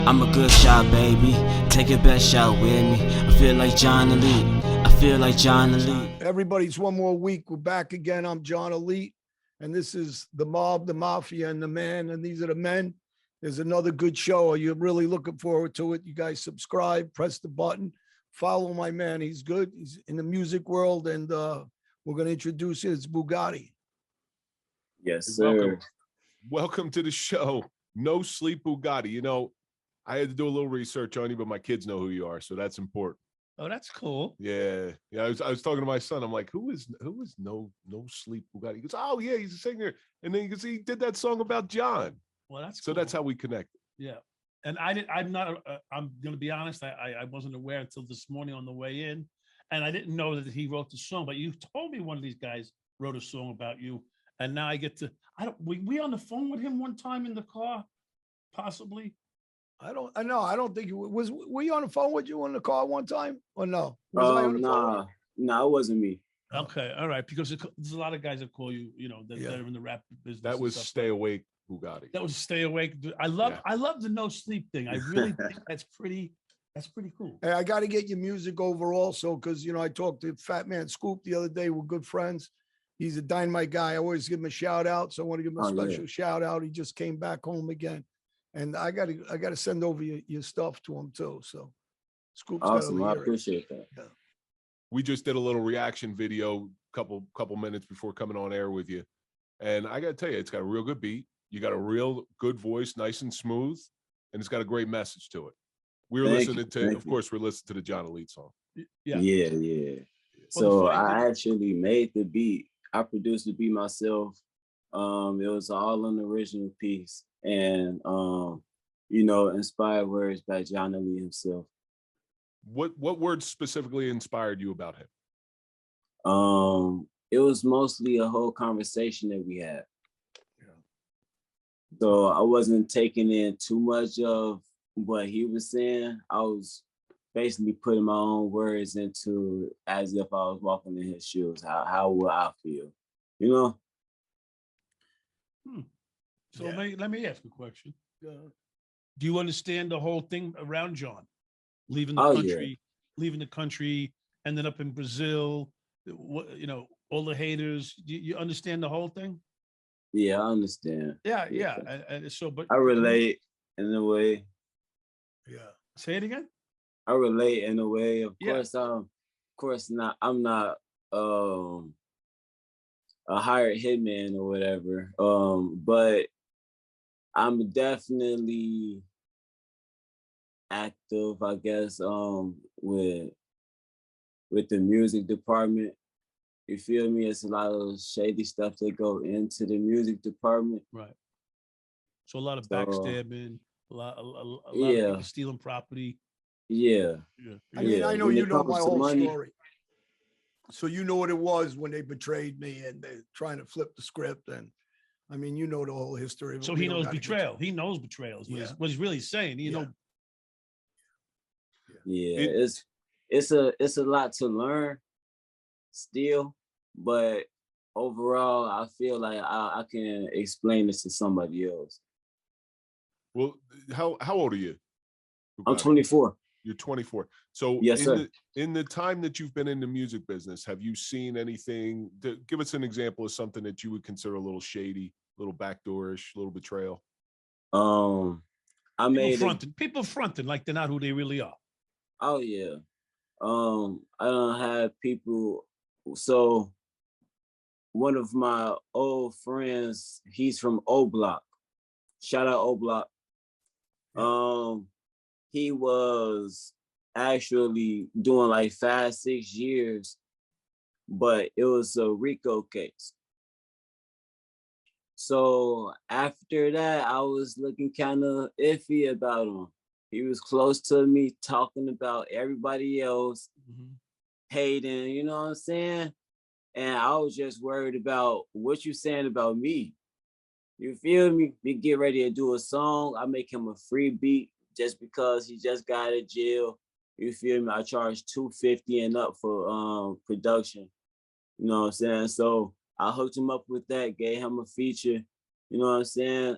I'm a good shot, baby. Take your best shot with me. I feel like John Alite. I feel like John Alite. Everybody's one more week. We're back again. I'm John Alite, and this is the mob, the mafia, and the man. And these are the men. There's another good show. Are you really looking forward to it? You guys subscribe, press the button, follow my man. He's good. He's in the music world, and we're going to introduce you. It's Bugatti. Yes, sir. Welcome to the show. NoSleep Bugatti. You know, I had to do a little research on you, but my kids know who you are, so that's important. Oh, that's cool. Yeah. I was talking to my son. I'm like, who is NoSleep Bugatti? He goes, oh yeah, he's a singer. And then he did that song about John. Well, that's so cool. That's how we connected. Yeah. And I'm going to be honest. I wasn't aware until this morning on the way in, and I didn't know that he wrote the song, but you told me one of these guys wrote a song about you. And now I get to, we on the phone with him one time in the car, possibly. I don't think it was. Were you on the phone with you in the car one time or no? Was I on the phone? Nah, it wasn't me. Okay, all right. Because there's a lot of guys that call you, that are in the rap business. That was Stay Awake Bugatti. That was Stay Awake. I love the no sleep thing. I really think that's pretty cool. Hey, I got to get your music over also because I talked to Fat Man Scoop the other day. We're good friends. He's a dynamite guy. I always give him a shout out. So I want to give him a special shout out. He just came back home again. And I gotta send over your stuff to him too. So Scoop's awesome. I appreciate that. Yeah. We just did a little reaction video couple minutes before coming on air with you. And I gotta tell you, it's got a real good beat. You got a real good voice, nice and smooth, and it's got a great message to it. We were listening to, of course, we're listening to the John Alite song. Yeah. So I actually made the beat. I produced the beat myself. It was all an original piece. And inspired words by John Alite himself. What words specifically inspired you about him? It was mostly a whole conversation that we had. Yeah. So I wasn't taking in too much of what he was saying. I was basically putting my own words into as if I was walking in his shoes. How would I feel? So let me ask a question. Do you understand the whole thing around John leaving the country, ended up in Brazil? All the haters. You understand the whole thing? Yeah, I understand. Yeah. And so, but I relate in a way. Yeah. Say it again. I relate in a way. Of course not. I'm not a hired hitman or whatever. But I'm definitely active, I guess, with the music department. You feel me? It's a lot of shady stuff that go into the music department. Right. So a lot of backstabbing, a lot of people stealing property. Yeah. I mean, I know you know my whole story. So you know what it was when they betrayed me and they're trying to flip the script. And I mean, you know the whole history. So he knows betrayal. He knows betrayal. What he's really saying. It's a lot to learn still, but overall, I feel like I can explain this to somebody else. Well, how old are you? I'm 24. You're 24. So yes, sir. In the time that you've been in the music business, have you seen anything? Give us an example of something that you would consider a little shady, a little backdoorish, a little betrayal. People fronting like they're not who they really are. Oh yeah. I don't have people. So one of my old friends, he's from O Block. Shout out O Block. He was actually doing like 5-6 years, but it was a RICO case. So after that, I was looking kind of iffy about him. He was close to me, talking about everybody else, hating, you know what I'm saying? And I was just worried about what you saying about me. You feel me? We get ready to do a song. I make him a free beat just because he just got out of jail. You feel me? I charge $250 and up for production. You know what I'm saying? So I hooked him up with that, gave him a feature. You know what I'm saying?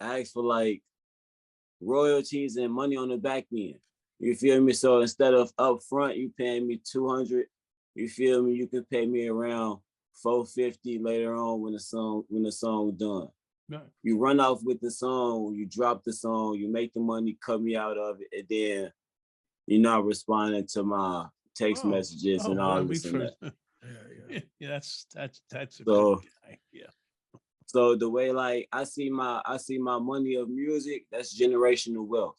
I asked for like royalties and money on the back end. You feel me? So instead of up front, you paying me 200. You feel me? You can pay me around 450 later on when the song done. No. You run off with the song, you drop the song, you make the money, cut me out of it, and then you're not responding to my text messages and all this and that. Yeah, that's a So, good guy. Yeah. So the way like I see my money of music, that's generational wealth.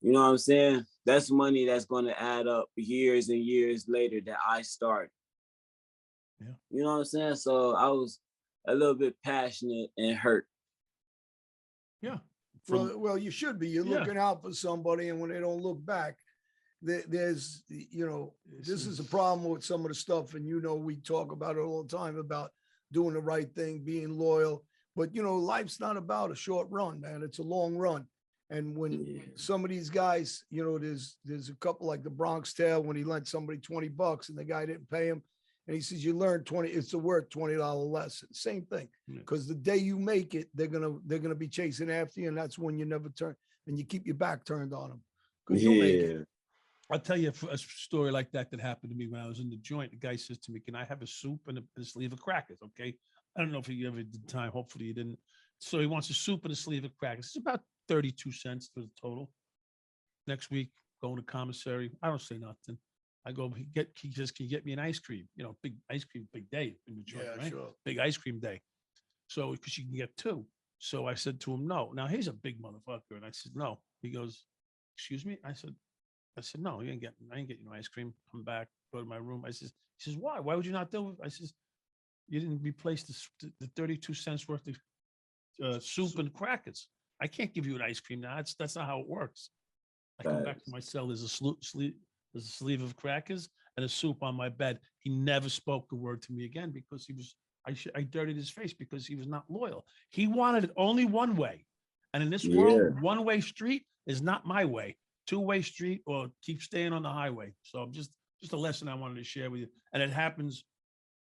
You know what I'm saying? That's money that's going to add up years and years later that I started. Yeah. You know what I'm saying? So I was a little bit passionate and hurt. Yeah. Well, you should be. You're looking out for somebody, and when they don't look back, there's, you know, this is a problem with some of the stuff, and you know, we talk about it all the time about doing the right thing, being loyal. But you know, life's not about a short run, man. It's a long run. And when some of these guys, you know, there's a couple like the Bronx Tale when he lent somebody $20 and the guy didn't pay him. And he says, you learn 20, it's worth $20 lesson. Same thing. Because the day you make it, they're gonna be chasing after you. And that's when you never turn and you keep your back turned on them. Because you'll make it. I'll tell you a story like that happened to me when I was in the joint. The guy says to me, can I have a soup and a sleeve of crackers? Okay. I don't know if you ever did time. Hopefully you didn't. So he wants a soup and a sleeve of crackers. It's about 32 cents for the total. Next week, going to commissary. I don't say nothing. I go, he just, can you get me an ice cream? You know, big ice cream, big day in the joint, right? Sure. Big ice cream day. So, because you can get two. So I said to him, no. Now he's a big motherfucker. And I said, no. He goes, excuse me? I said, no, I ain't getting no ice cream. Come back, go to my room. He says, why? Why would you not do it? I says, you didn't replace the 32 cents worth of soup and crackers. I can't give you an ice cream now. That's not how it works. I come back to my cell. There's a sleeve of crackers and a soup on my bed. He never spoke a word to me again because I dirtied his face because he was not loyal. He wanted it only one way. And in this world, one-way street is not my way. Two-way street or keep staying on the highway. So just a lesson I wanted to share with you. And it happens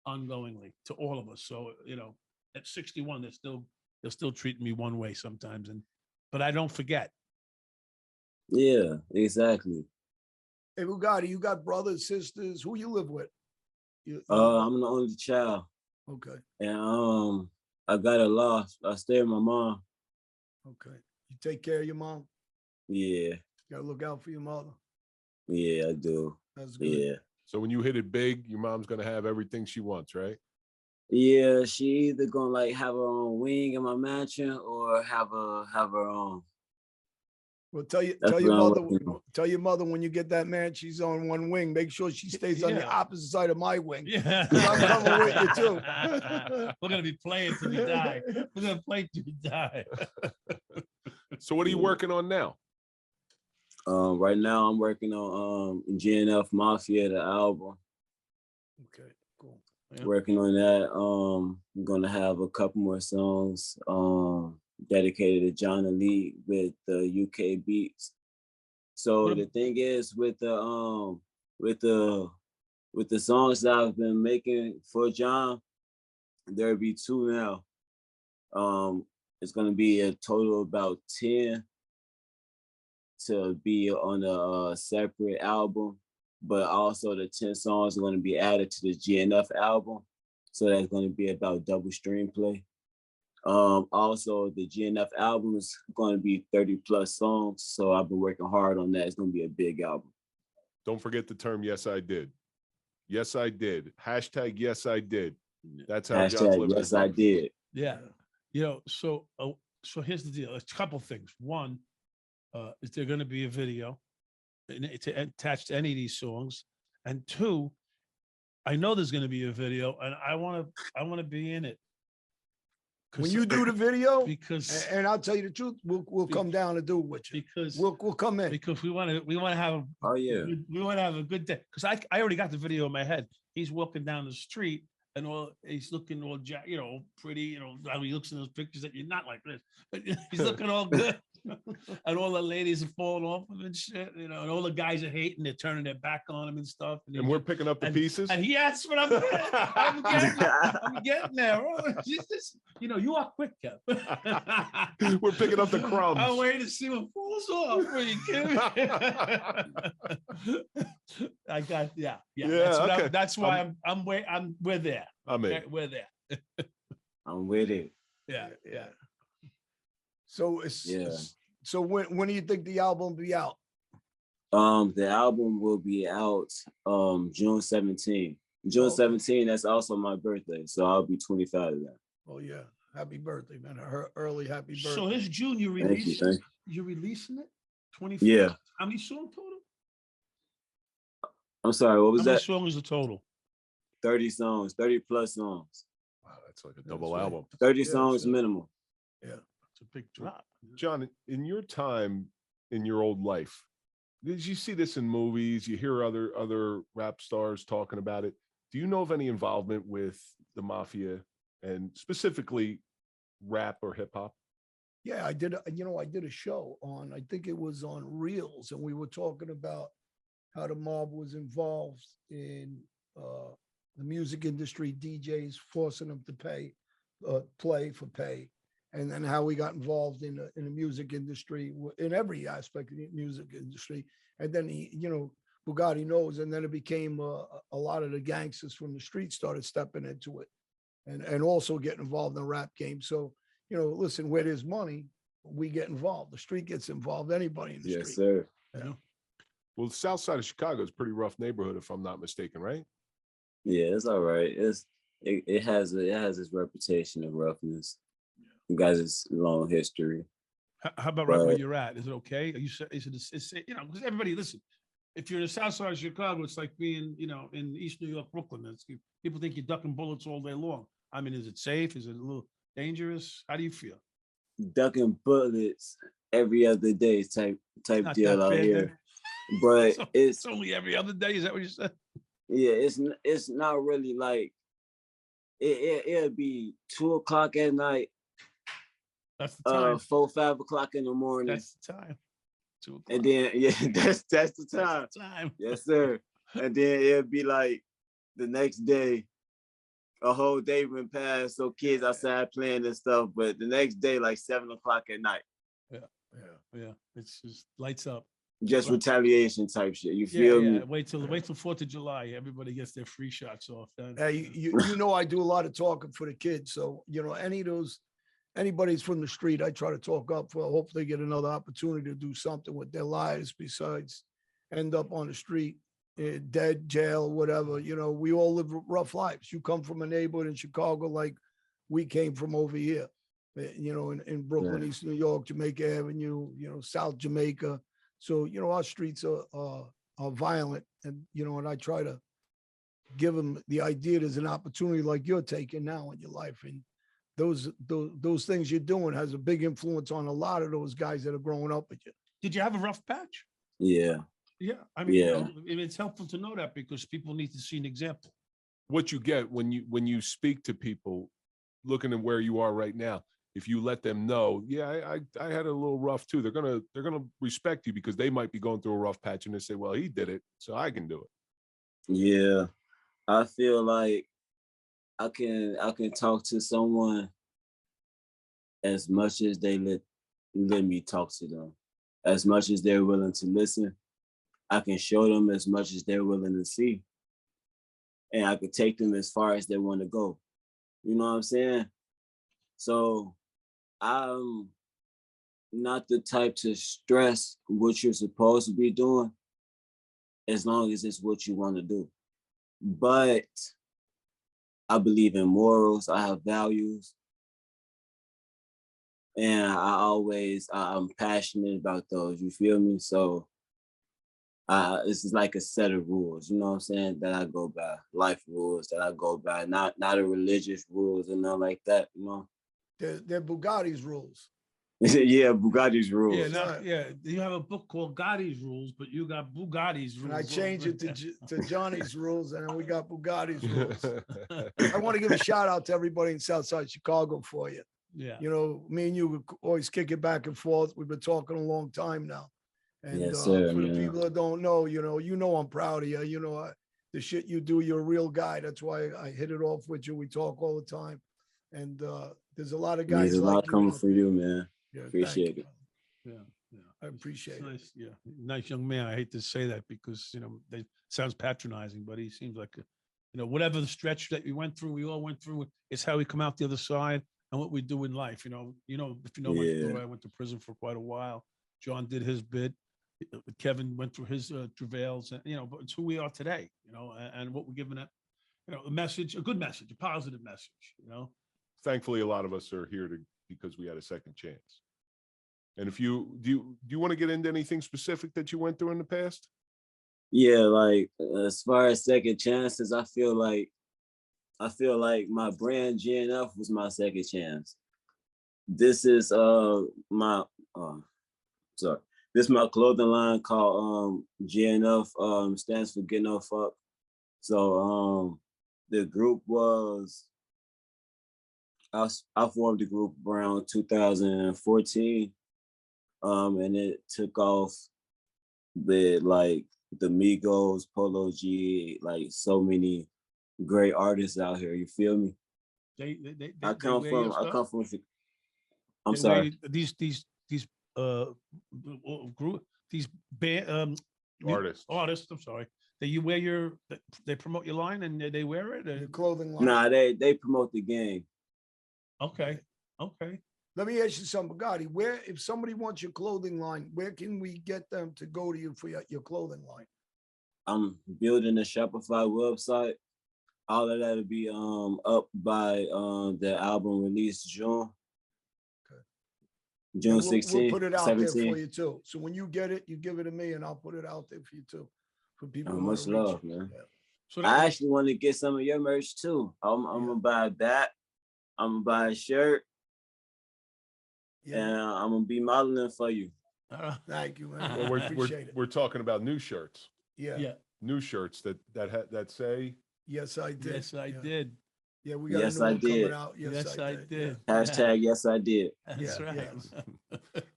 ongoingly to all of us. So, you know, at 61, they're still treating me one way sometimes. But I don't forget. Yeah, exactly. Hey, Bugatti, you got brothers, sisters? Who you live with? I'm the only child. Okay. And I got a loss. I stay with my mom. Okay. You take care of your mom? Yeah. You gotta look out for your mother. Yeah, I do. That's good. Yeah. So when you hit it big, your mom's gonna have everything she wants, right? Yeah, she either gonna like have her own wing in my mansion or have her own. Well, tell your mother when you get that man, she's on one wing. Make sure she stays on the opposite side of my wing. Yeah, I'm coming with you too. We're gonna be playing till we die. We're gonna play till we die. So what are you working on now? Right now I'm working on GNF Mafia, the album. Okay, cool. Yeah. Working on that. I'm gonna have a couple more songs dedicated to John Alite with the UK beats. So the thing is with the songs that I've been making for John, there'll be 2 now. It's gonna be a total of about 10 to be on a separate album, but also the 10 songs are going to be added to the GNF album. So that's going to be about double stream play. Also, the GNF album is going to be 30 plus songs. So I've been working hard on that. It's going to be a big album. Don't forget the term, yes, I did. Yes, I did. Hashtag, yes, I did. That's how John's living. Yes, I did. Yeah. You know, so here's the deal. It's a couple things. One, is there going to be a video attached to any of these songs? And 2, I know there's going to be a video, and I want to be in it. When you do the video, because and I'll tell you the truth, we'll come down and do it with you. Because we'll come in because we want to have we want to have a good day. Because I already got the video in my head. He's walking down the street and he's looking all pretty. You know how he looks in those pictures that you're not like this, but he's looking all good. And all the ladies are falling off him and shit, you know, and all the guys are hating, they're turning their back on him and stuff. And we're picking up the pieces. And that's what I'm getting there. You know, you are quick, Kev. We're picking up the crumbs. I'm waiting to see what falls off. Are you kidding me? I got, yeah. That's why we're there. I'm in. Okay, we're there. I'm with it. Yeah. So so when do you think the album will be out? The album will be out June 17. June 17, that's also my birthday. So I'll be 25 of that. Oh yeah. Happy birthday, man. Early happy birthday. So this June you Thank release you. you're releasing it? 24? Yeah. How many songs total? I'm sorry, what was How many that? songs is the total? 30 songs, 30 plus songs. Wow, that's like a double album. 30 songs minimum. Yeah. It's a big drop. John, in your time, in your old life, did you see this in movies? You hear other rap stars talking about it. Do you know of any involvement with the Mafia and specifically rap or hip hop? Yeah, I did a show on, I think it was on Reels, and we were talking about how the mob was involved in the music industry, DJs forcing them to play for pay. And then how we got involved in the music industry, in every aspect of the music industry. And then, Bugatti knows, and then it became a lot of the gangsters from the street started stepping into it and also getting involved in the rap game. So, listen, where there's money, we get involved. The street gets involved, anybody in the street. Yes, sir. Yeah. Well, the south side of Chicago is a pretty rough neighborhood, if I'm not mistaken, right? Yeah, it's all right. It has its reputation of roughness. You guys, it's a long history. How about right where you're at? Is it okay? Are you? Because everybody, listen. If you're in the south side of Chicago, it's like being, in East New York, Brooklyn. People think you're ducking bullets all day long. I mean, is it safe? Is it a little dangerous? How do you feel? Ducking bullets every other day type deal out here. But it's only every other day. Is that what you said? Yeah, it's not really like it'll be 2:00 at night. That's the time. 4, 5 o'clock in the morning. That's the time. 2 o'clock. And then that's the time. That's the time. Yes, sir. And then it'll be like the next day, a whole day went past, so kids outside playing and stuff. But the next day, like 7 o'clock at night. Yeah. It's just lights up. Just retaliation type shit. You feel me? Wait till 4th of July. Everybody gets their free shots off. Hey, I do a lot of talking for the kids. So, anybody's from the street, I try to talk up for, hopefully get another opportunity to do something with their lives besides end up on the street, dead, jail, whatever. We all live rough lives. You come from a neighborhood in Chicago like we came from over here, in Brooklyn, East New York, Jamaica Avenue, South Jamaica. So, our streets are violent, and, and I try to give them the idea there's an opportunity like you're taking now in your life. And those things you're doing has a big influence on a lot of those guys that are growing up with you. Did you have a rough patch? Yeah. Yeah. I mean, it's helpful to know that because people need to see an example. What you get when you speak to people, looking at where you are right now, if you let them know, I had a little rough too, they're gonna respect you because they might be going through a rough patch and they say, well, he did it, so I can do it. Yeah. I feel like I can talk to someone as much as they let me talk to them. As much as they're willing to listen, I can show them as much as they're willing to see. And I can take them as far as they want to go. You know what I'm saying? So I'm not the type to stress what you're supposed to be doing as long as it's what you want to do. But I believe in morals. I have values. And I'm passionate about those. You feel me? So this is like a set of rules, you know what I'm saying, that I go by. Life rules that I go by, not a religious rules and nothing like that, They're Bugatti's rules. Yeah, Bugatti's rules. You have a book called Gotti's Rules, but you got Bugatti's rules. And I changed it to Johnny's rules, and then we got Bugatti's rules. I want to give a shout out to everybody in Southside Chicago for you. Yeah. You know, me and you would always kick it back and forth. We've been talking a long time now. And Yes, sir, for the man. people that don't know, you know, I'm proud of you. You know, the shit you do, you're a real guy. That's why I hit it off with you. We talk all the time. And there's a lot of There's guys a lot like you. coming out for there. you, man. Yeah, thank Appreciate you. it. Yeah. Yeah. I appreciate it. Nice, yeah, nice young man. I hate to say that because they sounds patronizing, but he seems like whatever the stretch that we went through, we all went through. It's how we come out the other side and what we do in life. If you know my Yeah. story, I went to prison for quite a while. John did his bit. Kevin went through his travails, and but it's who we are today. And what we're giving it, a message, a good message, a positive message. Thankfully, a lot of us are here because we had a second chance. And if you do you want to get into anything specific that you went through in the past? Yeah, like as far as second chances, I feel like my brand GNF was my second chance. This is my sorry. This is my clothing line called GNF, stands for Get No Fuck. So the group was I formed the group around 2014. And it took off with like the Migos, Polo G, like so many great artists out here. You feel me? I come from. I'm They sorry. wear these group these band Artists. I'm sorry. They promote your line and they wear it. Your clothing line. Nah, they promote the game. Okay. Let me ask you something, Bugatti. Where, if somebody wants your clothing line, where can we get them to go to you for your clothing line? I'm building a Shopify website. All of that'll be up by the album release June. Okay. June We'll 16th. put it out 17th. there for you too. So when you get it, you give it to me, and I'll put it out there for you too. For people who Much want to reach love, you. man. Yeah. So I actually want to get some of your merch too. I'm gonna buy that. I'm gonna buy a shirt. Yeah. And I'm gonna be modeling for you. Thank you, man. Well, Appreciate it. we're talking about new shirts. Yeah. New shirts that say. Yes, I did. Yes, I did. Yeah, we got Yes, a new I one coming did. out. Yes, I did. Hashtag yes I did. That's Yeah, right. yes.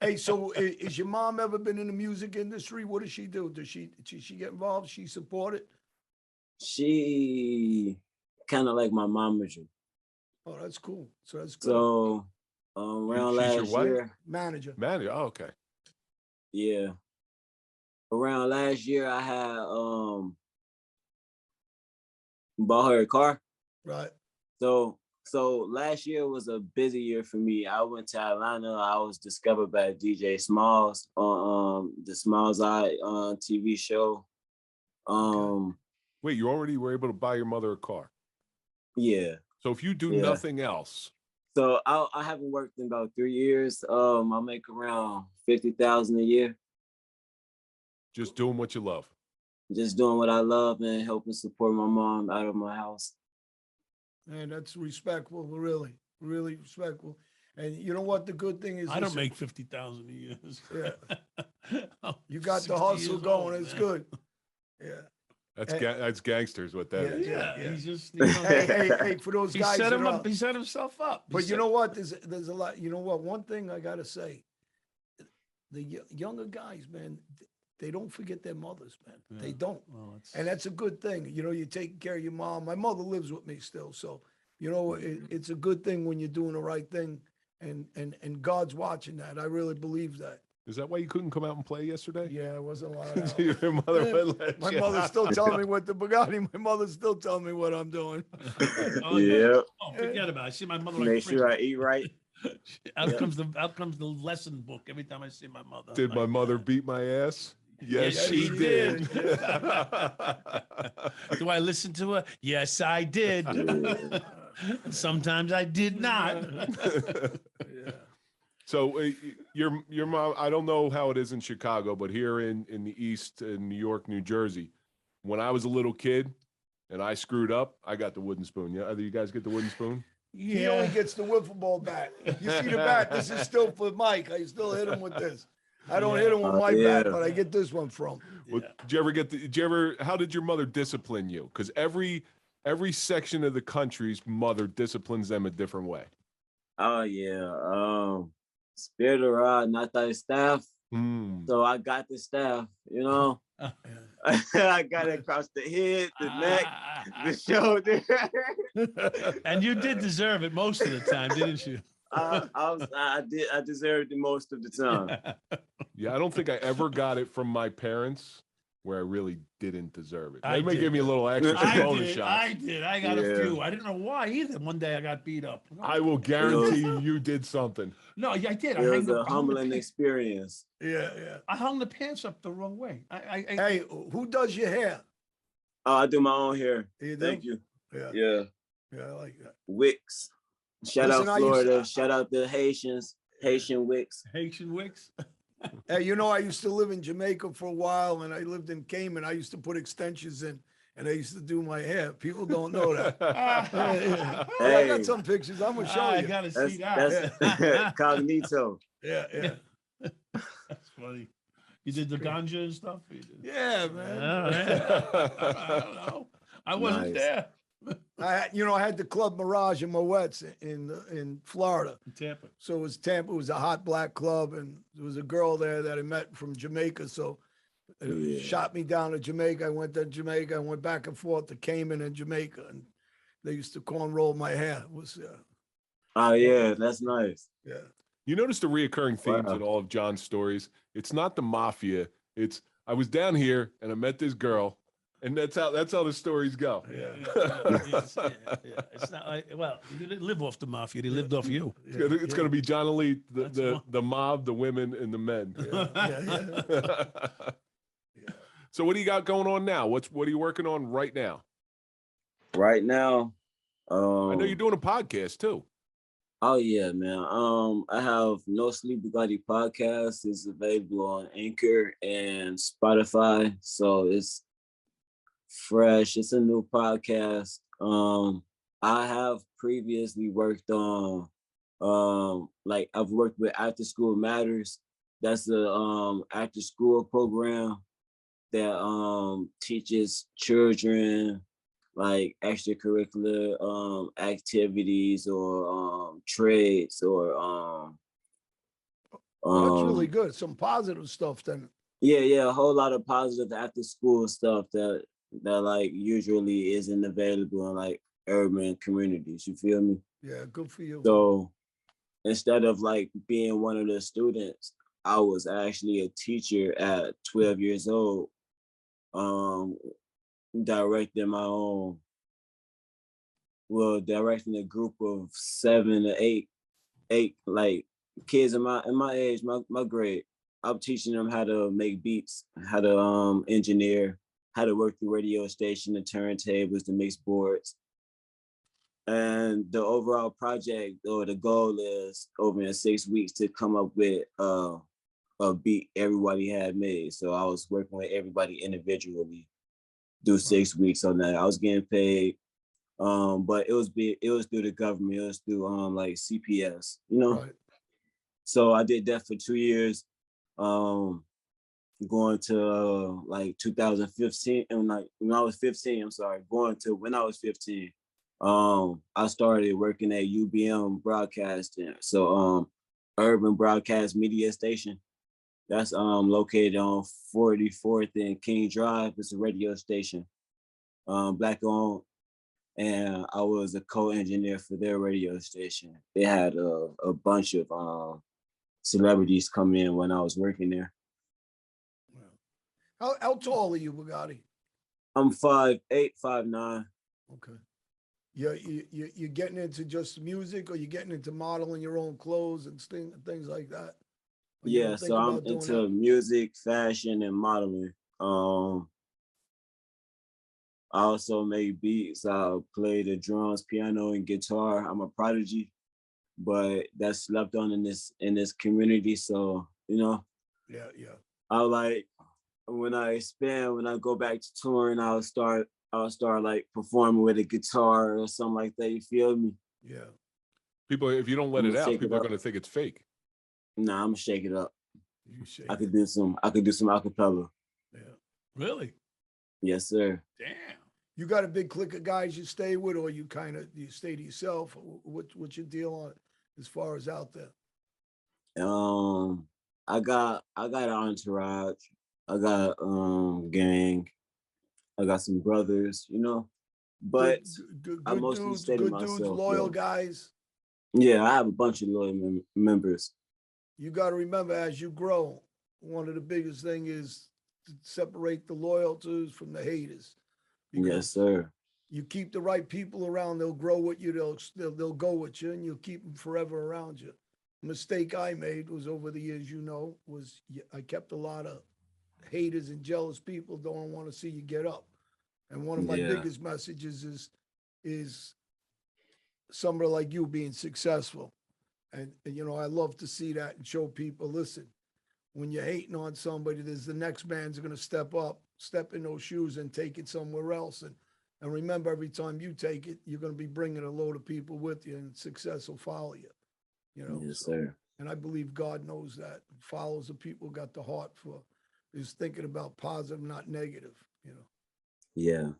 Hey, so is your mom ever been in the music industry? What does she do? Does she get involved? She support it? She kind of like my momager. Oh, that's cool. So that's good. So around She's your last what? year, Manager. Man, oh, okay. yeah. Around last year, I had bought her a car. Right. So last year was a busy year for me. I went to Atlanta. I was discovered by DJ Smalls on the Smalls Eye TV show. Okay. Wait, you already were able to buy your mother a car. Yeah. So if you do Yeah. nothing else, So I haven't worked in about 3 years. I make around 50,000 a year. just doing what you love. Just doing what I love and helping support my mom out of my house. Man, that's respectful, really, really respectful. And you know what? The good thing is, I don't listen, make 50,000 a year. Yeah. You got the 60 hustle years going. old, It's man. good. Yeah. That's gangsters. What that is. Yeah, he's just Hey, for those he guys set that him are- up. He set himself up. He But you set- know what? There's a lot. You know what? One thing I gotta say, the younger guys, man, they don't forget their mothers, man. They Yeah. don't, Well, it's- and that's a good thing. You know, you're taking care of your mom. My mother lives with me still, so you know, it's a good thing when you're doing the right thing, and God's watching that. I really believe that. Is that why you couldn't come out and play yesterday? Yeah, I wasn't allowed out. Your mother wouldn't let My you mother's out. still telling me what the Bugatti. My mother's still telling me what I'm doing. Oh, Yeah. Oh, forget about it. I see my mother. Make like sure I eat right. out comes the lesson book every time I see my mother. Did my Like, mother beat my ass? Yes, Yes, she she did. Do I listen to her? Yes, I did. Sometimes I did not. Yeah. So your mom, I don't know how it is in Chicago, but here in the East, in New York, New Jersey, when I was a little kid and I screwed up, I got the wooden spoon. Yeah, either you guys get the wooden spoon? He only gets the wiffle ball bat. You see the bat? This is still for Mike. I still hit him with this. I don't hit him with my bat, but I get this one from. Well, how did your mother discipline you? Because every section of the country's mother disciplines them a different way. Oh yeah. Spirit of rod, not thy staff. So I got the staff, you know. I got it across the head, the neck, the shoulder. And you did deserve it most of the time, didn't you? I deserved it most of the time. Yeah, I don't think I ever got it from my parents where I really didn't deserve it. I They may did. give me a little extra I bonus did. shots. I did. I got a few. I didn't know why either. One day I got beat up. I will guarantee you did something. No, I did. It was a humbling experience. Yeah. I hung the pants up the wrong way. Hey, who does your hair? Oh, I do my own hair. You do? Thank you. Yeah. Yeah. Yeah, I like that. Wicks. Shout Listen, out Florida. Shout out the Haitians. Haitian Wicks. Haitian Wicks. Hey, you know, I used to live in Jamaica for a while, and I lived in Cayman. I used to put extensions in, and I used to do my hair. People don't know that. Yeah. I got some pictures. I'm gonna show you. I gotta see That's cognito. Yeah. That's funny. You did the ganja and stuff? Yeah, man. I don't know. I wasn't there. I had the Club Mirage in Moettes in Florida. In Tampa. So it was Tampa. It was a hot black club, and there was a girl there that I met from Jamaica. So it shot me down to Jamaica. I went to Jamaica. I went back and forth to Cayman and Jamaica, and they used to cornroll my hair. It was Oh yeah, that's nice. yeah. You notice the reoccurring themes in all of John's stories. It's not the mafia. It's I was down here and I met this girl, and that's how the stories go. Yeah. It's not like, well, you didn't live off the mafia. They lived off you. It's gonna be John Alite, the mob, the women, and the men. So what do you got going on now? What are you working on right now? Right now, I know you're doing a podcast too. Oh yeah, man. I have NoSleep Bugatti podcast. It's available on Anchor and Spotify. So it's fresh. It's a new podcast. I have previously worked on like I've worked with After School Matters. That's the after school program that teaches children like extracurricular activities or trades or That's really good. Some positive stuff then. yeah, a whole lot of positive after school stuff that like usually isn't available in like urban communities. You feel me? Yeah, good for you. So instead of like being one of the students, I was actually a teacher at 12 years old, directing a group of 7 to 8 like kids in my age, my grade. I'm teaching them how to make beats, how to engineer, how to work the radio station, the turntables, the mix boards. And the overall project or the goal is over in 6 weeks to come up with a beat everybody had made. So I was working with everybody individually, do 6 weeks on that. I was getting paid, but it was through the government. It was through like CPS, you know. Right. So I did that for 2 years, going to like 2015, and like when I was 15, when I was 15, I started working at UBM Broadcasting. So Urban Broadcast Media Station. That's located on 44th and King Drive. It's a radio station, black owned. And I was a co-engineer for their radio station. They had a bunch of celebrities come in when I was working there. How tall are you, Bugatti? I'm 5'8", 5'9". Okay. You're getting into just music, or you're getting into modeling your own clothes and things like that? Yeah, so I'm into music, fashion, and modeling. I also make beats. I play the drums, piano, and guitar. I'm a prodigy, but that's slept on in this community. So, you know, yeah. I like when I go back to touring, I'll start like performing with a guitar or something like that. You feel me? Yeah. People, if you don't let it out, people are gonna think it's fake. Nah, I'm gonna shake it up. I could it. do some acapella. Yeah. Really? Yes, sir. Damn. You got a big clique of guys you stay with, or you stay to yourself? What's your deal on as far as out there? I got an entourage. I got gang. I got some brothers, you know. But I Good mostly dudes, stay to good dudes, myself. loyal Yeah. guys. Yeah, I have a bunch of loyal members. You got to remember, as you grow, one of the biggest thing is to separate the loyalties from the haters. Yes, sir. You keep the right people around, they'll grow with you, they'll go with you, and you'll keep them forever around you. Mistake I made was over the years, you know, was I kept a lot of haters and jealous people don't want to see you get up. And one of my biggest messages is somebody like you being successful. And, you know, I love to see that and show people, listen, when you're hating on somebody, there's the next man's going to step up, step in those shoes and take it somewhere else. And remember, every time you take it, you're going to be bringing a load of people with you, and success will follow you. You know? Yes, sir. And I believe God knows that, follows the people got the heart for, is thinking about positive, not negative, you know? Yeah.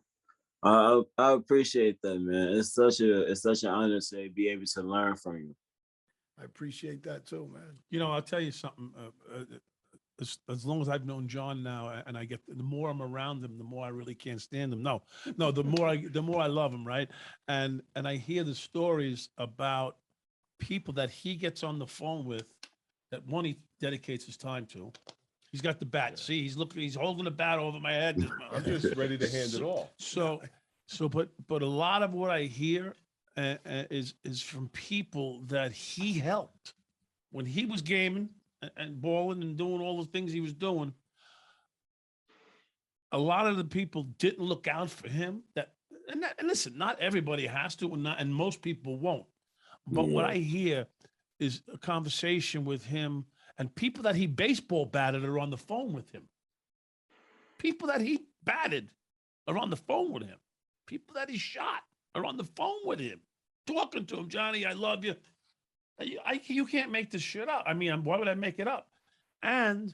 I appreciate that, man. It's such an honor to be able to learn from you. I appreciate that too, man. You know, I'll tell you something. As long as I've known John now, and the more I'm around him, the more I really can't stand him. No, the more I love him, right? And I hear the stories about people that he gets on the phone with, that one he dedicates his time to. He's got the bat. See, he's holding the bat over my head. I'm just ready to hand it off. But a lot of what I hear is from people that he helped when he was gaming and balling and doing all the things he was doing. A lot of the people didn't look out for him. And listen, not everybody has to, and most people won't. But what I hear is a conversation with him, and people that he baseball batted are on the phone with him. People that he batted are on the phone with him. People that he shot are on the phone with him, talking to him. Johnny, I love you. You can't make this shit up. I mean, why would I make it up? And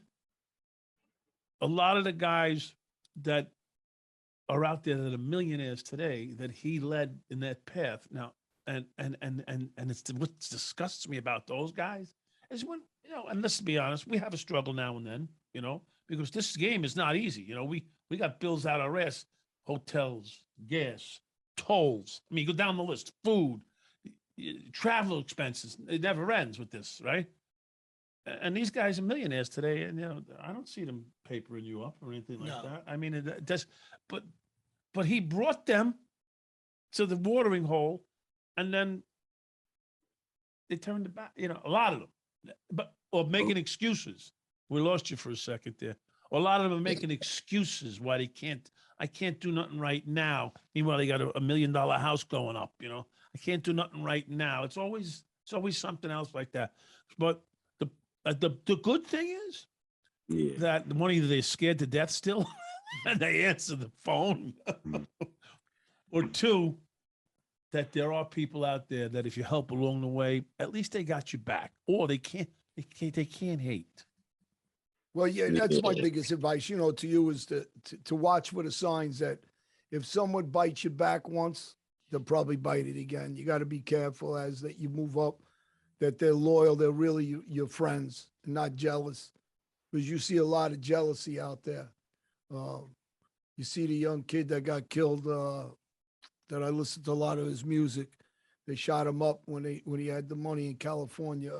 a lot of the guys that are out there that are millionaires today that he led in that path. Now, and it's what disgusts me about those guys is when, you know, and let's be honest, we have a struggle now and then, you know, because this game is not easy. You know, we got bills out our ass, hotels, gas, tolls. I mean, go down the list, food, travel expenses. It never ends with this, right? And these guys are millionaires today, and you know, I don't see them papering you up or anything like that. I mean, it does, but he brought them to the watering hole, and then they turned it back. You know, a lot of them, or making excuses. We lost you for a second there. Or a lot of them are making excuses why they can't. I can't do nothing right now. Meanwhile, they got a $1 million house going up. You know, I can't do nothing right now. It's always something else like that. But the good thing is that one, either they're scared to death still and they answer the phone, or two, that there are people out there that if you help along the way, at least they got you back, or they can't hate. Well, yeah, that's my biggest advice, you know, to you is to watch for the signs that if someone bites you back once, they'll probably bite it again. You got to be careful as that you move up, that they're loyal, they're really your friends, and not jealous, because you see a lot of jealousy out there. You see the young kid that got killed, that I listened to a lot of his music. They shot him up when he had the money in California.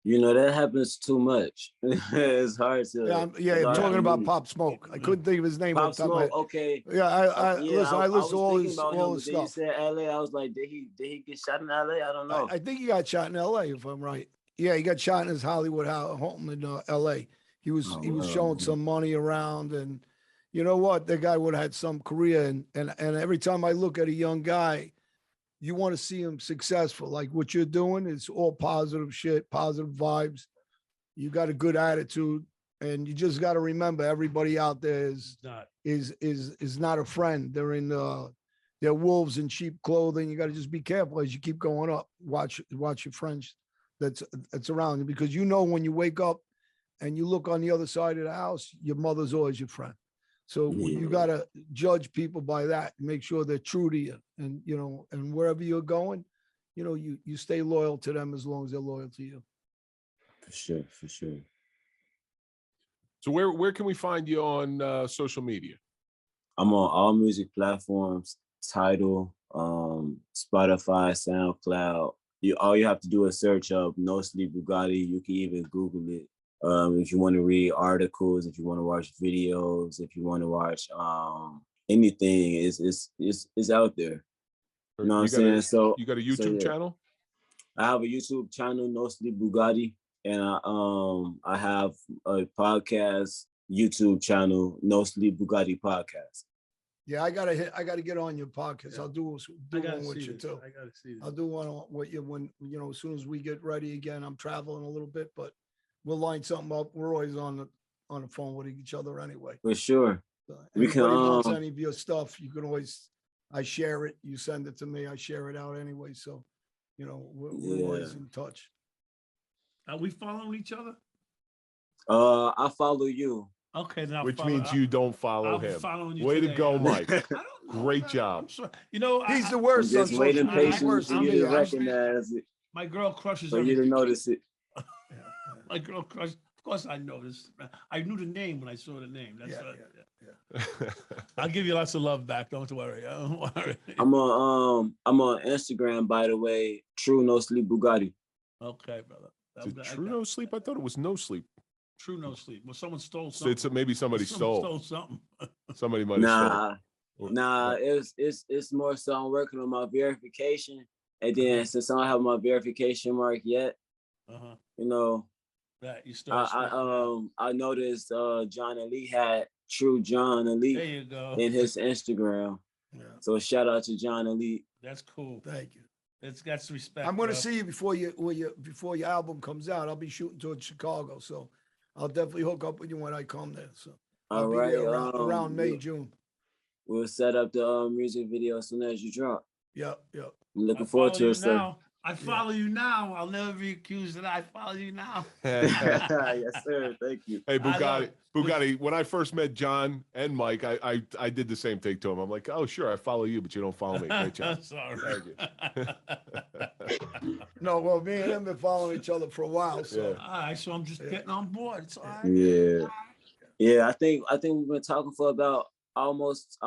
You know, that happens too much. It's hard to. I'm talking about Pop Smoke. I couldn't think of his name. Pop Smoke, okay. Yeah, I listen. I listened to all his stuff. You stuff. said LA. I was like, did he get shot in LA? I don't know. I think he got shot in LA, if I'm right. Yeah, he got shot in his Hollywood home in LA. He was showing some money around, and you know what? The guy would have had some career, and every time I look at a young guy, you want to see him successful. Like what you're doing is all positive shit, positive vibes. You got a good attitude, and you just got to remember everybody out there is not a friend. They're they're wolves in sheep clothing. You got to just be careful as you keep going up. Watch your friends that's around you, because you know when you wake up and you look on the other side of the house, your mother's always your friend. So you got to judge people by that and make sure they're true to you. And, you know, and wherever you're going, you know, you stay loyal to them as long as they're loyal to you. For sure, for sure. So where can we find you on social media? I'm on all music platforms, Tidal, Spotify, SoundCloud. All you have to do is search up NoSleep Bugatti. You can even Google it. If you want to read articles, if you want to watch videos, if you want to watch anything, it's out there. You know what I'm saying? So you got a YouTube channel? I have a YouTube channel, NoSleep Bugatti, and I have a podcast YouTube channel, NoSleep Bugatti Podcast. Yeah, I gotta get on your podcast. I'll do one with you too. I gotta see this. I'll do one with you when, you know, as soon as we get ready again. I'm traveling a little bit, but we'll line something up. We're always on the phone with each other anyway. For sure. So We can, anybody wants any of your stuff, you can always, I share it. You send it to me. I share it out anyway. So, you know, we're always in touch. Are we following each other? I follow you. Okay, then Which means you don't follow I'll be him. following you Way to today. go, Mike. I don't know, Great man. job. I'm sorry. You know, He's the I'm worst. on just waiting social media. patiently Worst for on you me. to recognize it, my girl crushes for you to notice it. My girl crushes. Of course, I noticed. I knew the name when I saw the name. That's Yeah. I'll give you lots of love back. Don't worry. Don't worry. I'm on Instagram, by the way. True NoSleep Bugatti. Okay, brother. Is it true no sleep? I thought it was no sleep. True no sleep. Well, someone stole So something. it's maybe somebody stole. Stole something. Somebody might have stole. Nah. It's more so I'm working on my verification, and then since I don't have my verification mark yet, you know, that you stole. I noticed John Alite had True John Alite. There you go. In his Instagram. Yeah. So shout out to John Alite. That's cool. Thank you. That's respect. I'm going to bro. see you before your album comes out. I'll be shooting towards Chicago, so I'll definitely hook up with you when I come there. So I'll be there around May, June. We'll set up the music video as soon as you drop. Yep. I'm looking forward to it, sir. I follow you now. I'll never be accused of that. I follow you now. Yes, sir. Thank you. Hey, Bugatti, when I first met John and Mike, I did the same thing to him. I'm like, oh, sure, I follow you, but you don't follow me. Great job. Sorry. Thank you. No, well, me and him have been following each other for a while. So All right, so I'm just getting on board. It's all right. Yeah. I think we've been talking for about almost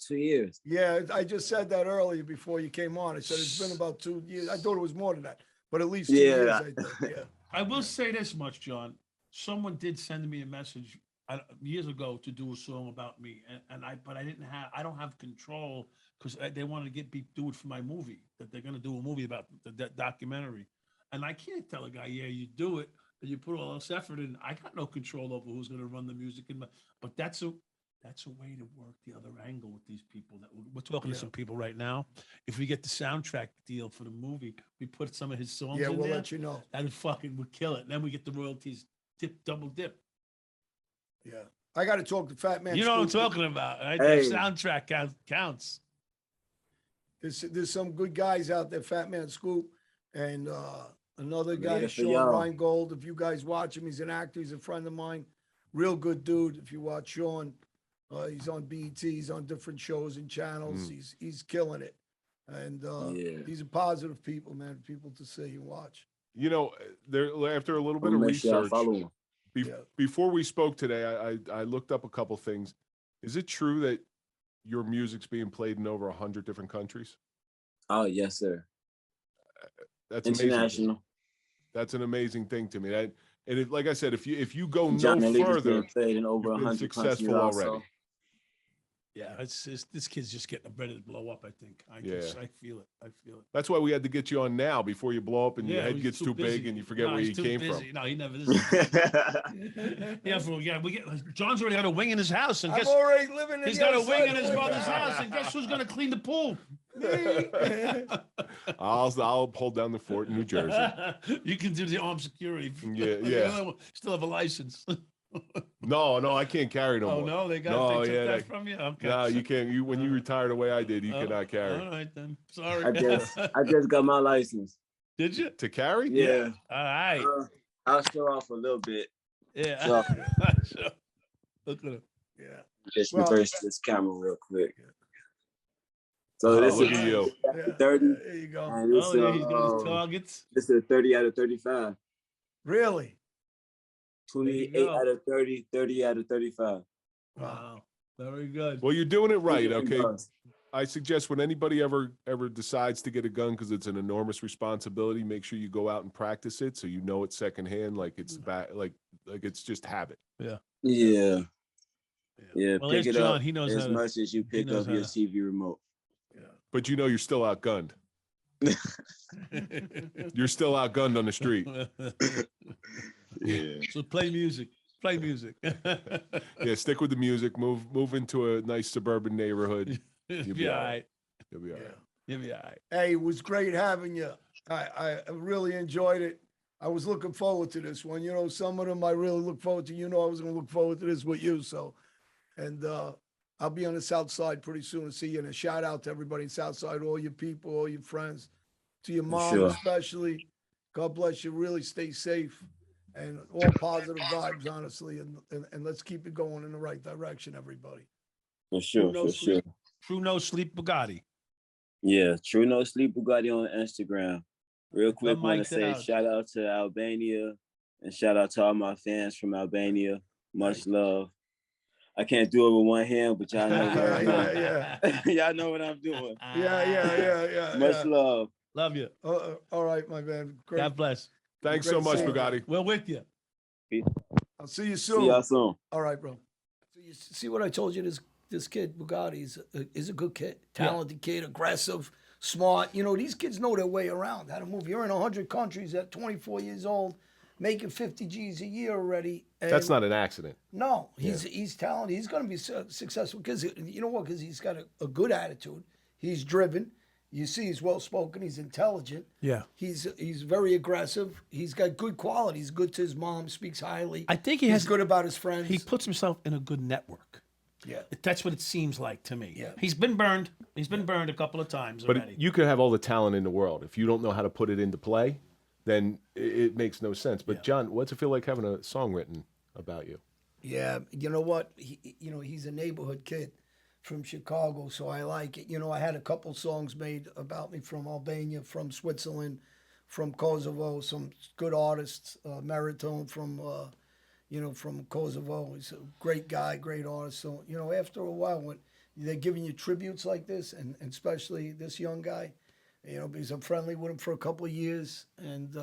2 years. yeah, I just said that earlier before you came on. I said it's been about 2 years. I thought it was more than that, but at least 2 years. I think. Yeah. I will say this much, John. Someone did send me a message years ago to do a song about me, but I don't have control because they wanted to do it for my movie, that they're going to do a movie about the documentary, and I can't tell a guy, yeah, you do it, and you put all this effort in. I got no control over who's going to run the music, but that's a way to work the other angle with these people. That we're talking to some people right now. If we get the soundtrack deal for the movie, we put some of his songs in We'll there. let you know. That fucking would kill it. Then we get the royalties, double dip. Yeah, I got to talk to Fat Man. You know what I'm Scoop. talking about, right? Hey. The soundtrack counts. There's some good guys out there, Fat Man Scoop, and another guy, for Sean y'all. Reingold. If you guys watch him, he's an actor. He's a friend of mine. Real good dude. If you watch Sean, he's on BET. He's on different shows and channels. He's killing it, and he's a positive people, man. People to see and watch. You know, after a little bit I'm of gonna make sure I research, follow him. before we spoke today, I looked up a couple things. Is it true that your music's being played in over 100 different countries? Oh yes, sir. That's International. amazing. That's an amazing thing to me. Like I said, if you go John no Alite is further, being played in over you've been 100 countries successful also. already. Yeah, it's this kid's just getting ready to blow up. I think. I feel it. I feel it. That's why we had to get you on now before you blow up and your head he's gets too busy. big and you forget where he's you too came busy. from. No, he never is. John's already got a wing in his house, and I'm already living in he's the got a other wing side in of his the mother's window. house, and guess who's gonna clean the pool? I'll hold down the fort in New Jersey. You can do the armed security. Yeah. Still have a license. No, I can't carry no more. Oh no, they took that from you. Okay. No, you can't. When you retire the way I did, you cannot carry. All right then. Sorry. I just got my license. Did you? To carry? Yeah. All right. I'll show off a little bit. Yeah. So, Sure. Look at him. Yeah. just reverse this camera real quick. So this look is at you. 30. There you go. And this, Oh, yeah, he's got his targets. this is a 30 out of 35. Really? 28 go. out of 30, 30 out of 35. Wow. Very good. Well, you're doing it right, Thank you, okay? boss. I suggest when anybody ever decides to get a gun, because it's an enormous responsibility, make sure you go out and practice it so you know it secondhand, like it's like it's just habit. Yeah. Well, Pick there's it John. up He knows as how to. much as you pick knows up how your to- TV remote. But you know you're still outgunned. You're still outgunned on the street. Yeah. So play music. Play music. Yeah, stick with the music. Move into a nice suburban neighborhood. You'll be be all all right. right. You'll be all right. You'll be all right. Hey, it was great having you. I really enjoyed it. I was looking forward to this one. You know, some of them I really look forward to. You know, I was going to look forward to this with you. So, and I'll be on the South Side pretty soon and see you. And a shout out to everybody in South Side, all your people, all your friends, to your mom Sure. especially. God bless you. Really stay safe and all positive vibes, honestly. And let's keep it going in the right direction, everybody. For sure, No for sure. sleep. True NoSleep Bugatti. Yeah, True NoSleep Bugatti on Instagram. Real quick, Come want to Mike say Dowd. shout out to Albania and shout out to all my fans from Albania. Much love. I can't do it with one hand, but y'all know what I'm doing. Yeah. Y'all know what I'm doing. Yeah. Much love. Love you. All right, my man. Great. God bless. Thanks so Great much, seeing you. Bugatti. We're with you. I'll see you soon. See y'all soon. All right, bro. So you see what I told you? This kid Bugatti is a good kid, talented kid, aggressive, smart. You know, these kids know their way around, how to move. You're in 100 countries at 24 years old, making 50 G's a year already. And That's not an accident. no, he's talented. He's going to be successful because you know what? Because he's got a good attitude. He's driven. You see, he's well spoken. He's intelligent. Yeah. He's very aggressive. He's got good qualities. Good to his mom. Speaks highly. I think he he's has good about his friends. He puts himself in a good network. yeah. That's what it seems like to me. Yeah. He's been burned. He's been burned a couple of times But already. you could have all the talent in the world. If you don't know how to put it into play, then it makes no sense. But John, what's it feel like having a song written about you? Yeah, you know what? He's a neighborhood kid from Chicago, so I like it. You know, I had a couple songs made about me from Albania, from Switzerland, from Kosovo. Some good artists, Maritone from Kosovo. He's a great guy, great artist. So you know, after a while, when they're giving you tributes like this, and especially this young guy, you know, because I'm friendly with him for a couple of years, and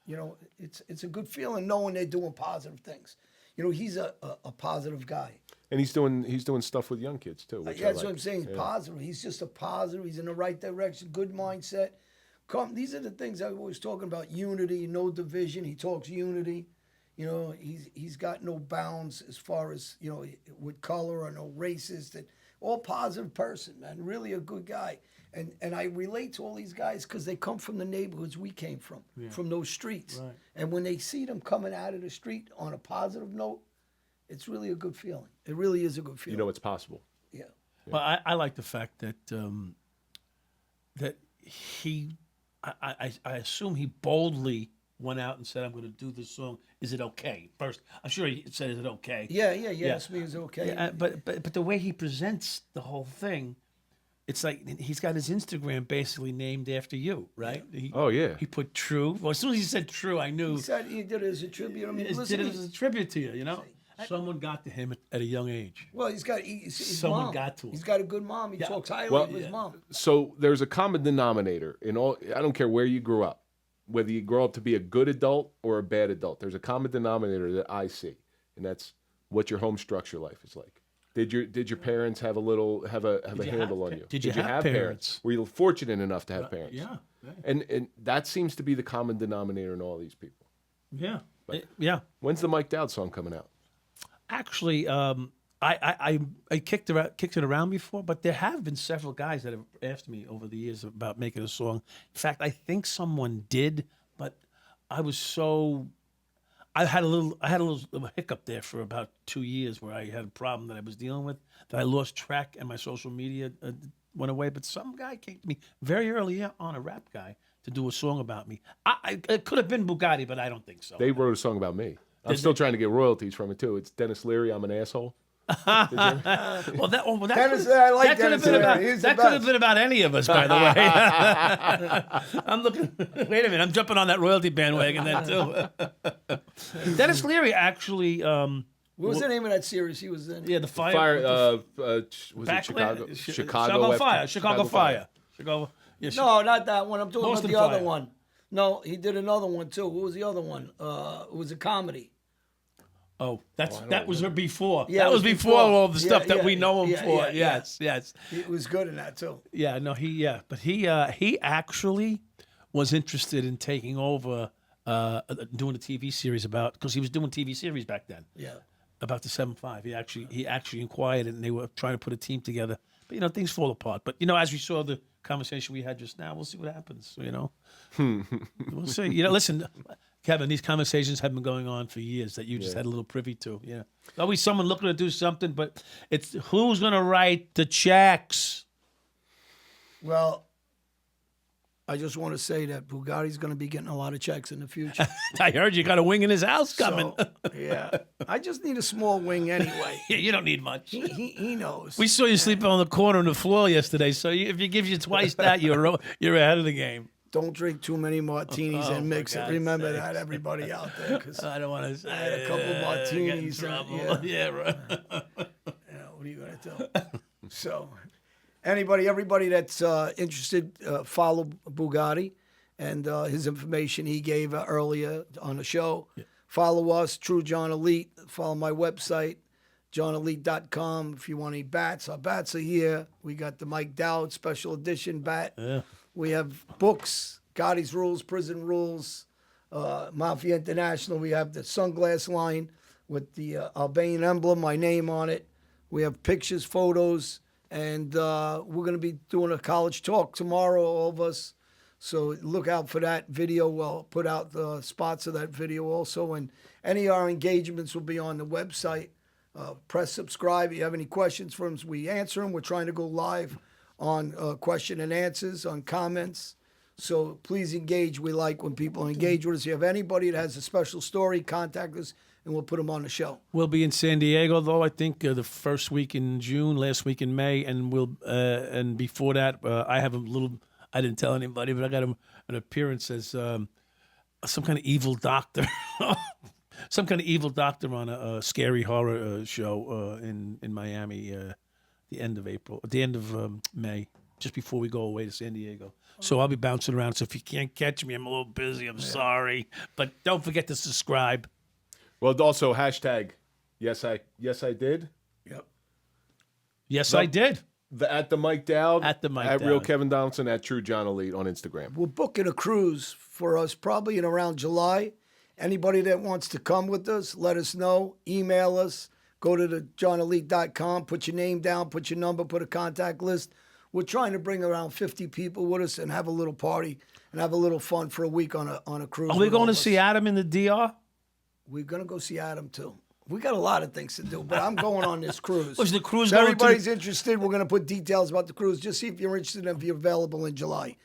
you know, it's a good feeling knowing they're doing positive things. You know, he's a positive guy. And he's doing stuff with young kids too. Which I That's like. what I'm saying. He's positive. He's just a positive. He's in the right direction. Good mindset. These are the things I was talking about. Unity, no division. He talks unity. You know, he's got no bounds as far as, you know, with color or no racist. And all positive person, man. Really a good guy. And I relate to all these guys because they come from the neighborhoods we came from those streets. Right. And when they see them coming out of the street on a positive note, it's really a good feeling. It really is a good feeling. You know it's possible. Yeah. Well, I like the fact that that he, I assume he boldly went out and said, "I'm going to do this song. Is it okay?" First, I'm sure he said, "Is it okay?" Yeah. Asked me, is it okay? Yeah, but the way he presents the whole thing, it's like he's got his Instagram basically named after you, right? Oh, yeah. He put True. Well, as soon as he said True, I knew He said he did it as a tribute. I mean, it listen, did it as a tribute to you. You know, someone got to him at a young age. well, he's got his Someone mom. got to him. He's got a good mom. He Yeah. talks highly Well, of his mom. So there's a common denominator in all. I don't care where you grew up, whether you grow up to be a good adult or a bad adult. There's a common denominator that I see, and that's what your home structure life is like. Did your parents have a handle on you? Did you have parents? Were you fortunate enough to have parents? Yeah. And that seems to be the common denominator in all these people. Yeah. Yeah. When's the Mike Dowd song coming out? Actually, I kicked it around before, but there have been several guys that have asked me over the years about making a song. In fact, I think someone did, but I had a little hiccup there for about 2 years where I had a problem that I was dealing with, that I lost track and my social media went away. But some guy came to me very early on, a rap guy, to do a song about me. It could have been Bugatti, but I don't think so. They wrote a song about me. I'm still trying to get royalties from it too. It's Dennis Leary. I'm an asshole. Well, that Dennis, I like that could have Dennis been about Leary. He's the that could have best. been about any of us, by the way. I'm looking. Wait a minute, I'm jumping on that royalty bandwagon then too. Dennis Leary actually. What was the name of that series he was in? Yeah, the fire. Was it Chicago? Chicago Fire. Chicago Fire. Chicago. Yeah, No, not that one. I'm talking about Boston the other Fire. one. No, he did another one too. What was the other one? It was a comedy. Oh, that was before. Yeah, that it was was before before. all the stuff Yeah, that we know him yeah, for. yeah, yeah. Yes. He was good in that too. Yeah, no, but he actually was interested in taking over doing a TV series because he was doing TV series back then. Yeah. About the 7-5. He actually inquired and they were trying to put a team together. But things fall apart. But as we saw the conversation we had just now, we'll see what happens. We'll see. Listen, Kevin, these conversations have been going on for years that you just had a little privy to. Yeah. There's always someone looking to do something, but it's who's gonna write the checks. Well, I just want to say that Bugatti's going to be getting a lot of checks in the future. I heard you got a wing in his house coming. So, yeah. I just need a small wing anyway. You don't need much. He knows. We saw you sleeping on the corner on the floor yesterday, so if he gives you twice that, you're ahead of the game. Don't drink too many martinis Oh, and mix for it. God's Remember sakes. that, everybody out there. Because I don't want to say. I had a couple martinis. Yeah, right. What are you going to do? So, everybody that's interested, follow Bugatti and his information he gave earlier on the show. Yeah. Follow us, True John Elite. Follow my website, johnelite.com. If you want any bats, our bats are here. We got the Mike Dowd special edition bat. Yeah. We have books, Gotti's Rules, Prison Rules, Mafia International. We have the sunglass line with the Albanian emblem, my name on it. We have pictures, photos, and we're going to be doing a college talk tomorrow, all of us. So look out for that video. We'll put out the spots of that video also. And any of our engagements will be on the website. Press subscribe. If you have any questions for us, we answer them. We're trying to go live on question and answers, on comments. So please engage. We like when people engage with us. If you have anybody that has a special story, contact us, and we'll put them on the show. We'll be in San Diego, though, I think the first week in June, last week in May, and and before that, I have a little, I didn't tell anybody, but I got an appearance as some kind of evil doctor. Some kind of evil doctor on a scary horror show in Miami the end of April, at the end of May, just before we go away to San Diego. So I'll be bouncing around. So if you can't catch me, I'm a little busy. I'm sorry. But don't forget to subscribe. Well, also hashtag yes I did. Yep. Yes, I did. At the Mike Dowd. At the Mike At Real Dowd. Kevin Donaldson. At True John Elite on Instagram. We're booking a cruise for us probably in around July. Anybody that wants to come with us, let us know. Email us. Go to the johnelite.com. Put your name down. Put your number. Put a contact list. We're trying to bring around 50 people with us and have a little party and have a little fun for a week on a cruise. Are we with going all to of see us. Adam in the DR? We're going to go see Adam, too. We got a lot of things to do, but I'm going on this cruise. Was the cruise So going to everybody's interested. We're going to put details about the cruise. Just see if you're interested and if you're available in July.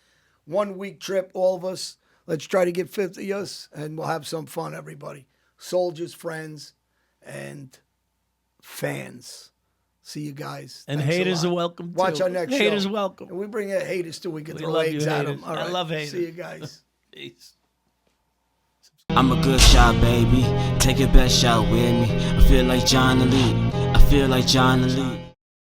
1 week trip, all of us. Let's try to get 50 of us, and we'll have some fun, everybody. Soldiers, friends, and fans. See you guys. And Thanks a haters lot. are welcome, too. Watch our next show. Haters welcome. And we bring in haters, too. We can We throw love you, eggs at haters. them. All I right. love haters. See you guys. Peace. I'm a good shot, baby. Take your best shot with me. I feel like John Elite. I feel like John Elite.